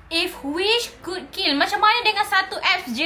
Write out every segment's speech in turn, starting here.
If wish could kill, macam mana dengan satu apps je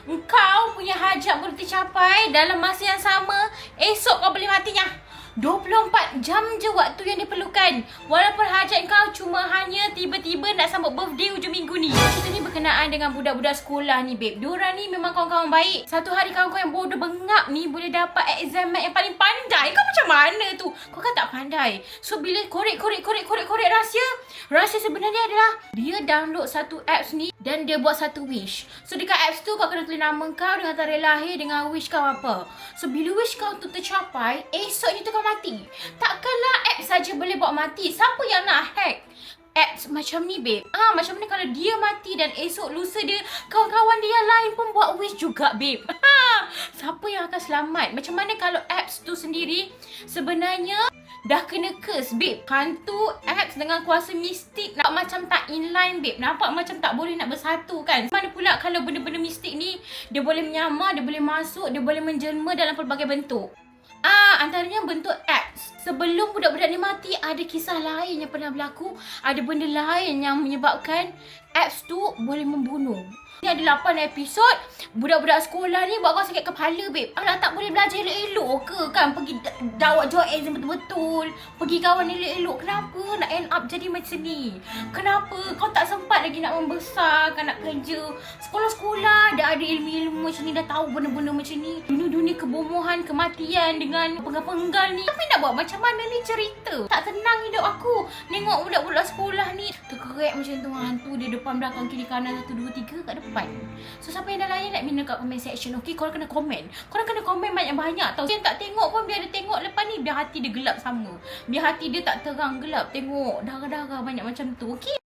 engkau punya hajat boleh tercapai dalam masa yang sama, esok kau boleh matinya. 24 jam je waktu yang diperlukan. Walaupun hajat kau cuma hanya tiba-tiba nak sambut birthday hujung minggu ni. Cerita ni berkenaan dengan budak-budak sekolah ni, babe. Diorang ni memang kawan-kawan baik. Satu hari kawan-kawan yang bodoh bengap ni boleh dapat exam mat yang paling pandai. Kau macam mana tu? Kau kan tak pandai. So bila korek rahsia sebenarnya adalah dia download satu apps ni dan dia buat satu wish. So dekat apps tu kau kena tulis nama kau dengan tarikh lahir dengan wish kau apa. So bila wish kau tu tercapai, esoknya tu kau mati. Takkanlah apps saja boleh buat mati. Siapa yang nak hack apps macam ni, babe? Macam mana kalau dia mati dan esok lusa dia kawan-kawan dia yang lain pun buat wish juga, babe? Siapa yang akan selamat? Macam mana kalau apps tu sendiri sebenarnya dah kena curse, babe? Hantu apps dengan kuasa mistik nampak macam tak inline, babe. Nampak macam tak boleh nak bersatu, kan? Mana pula kalau benda-benda mistik ni dia boleh menyamar, dia boleh masuk, dia boleh menjelma dalam pelbagai bentuk. Antaranya bentuk apps. Sebelum budak-budak ni mati, ada kisah lain yang pernah berlaku. Ada benda lain yang menyebabkan apps tu boleh membunuh. Ni ada 8 episod. Budak-budak sekolah ni buat kau sakit kepala, babe. Tak boleh belajar elok-elok ke, kan? Pergi jawab exam betul-betul. Pergi kawan elok-elok. Kenapa nak end up jadi macam ni? Kenapa kau tak sempat lagi nak membesarkan, nak kerja? Sekolah-sekolah dah ada ilmu-ilmu macam ni, dah tahu benda-benda macam ni. Dunia-dunia kebomohan, kematian dengan penggal-penggal ni. Tapi nak buat macam mana ni cerita? Tak tenang hidup aku. Tengok budak-budak sekolah ni terkerek macam tu, hantu dia depan, belakang, kiri, kanan, 1, 2, 3 kat depan. So siapa yang dah layan, let me know kat comment section. Okay, korang kena komen. Korang kena komen banyak-banyak tau. Yang tak tengok pun biar dia tengok lepas ni, biar hati dia gelap sama. Biar hati dia tak terang gelap. Tengok darah-darah banyak macam tu. Okay.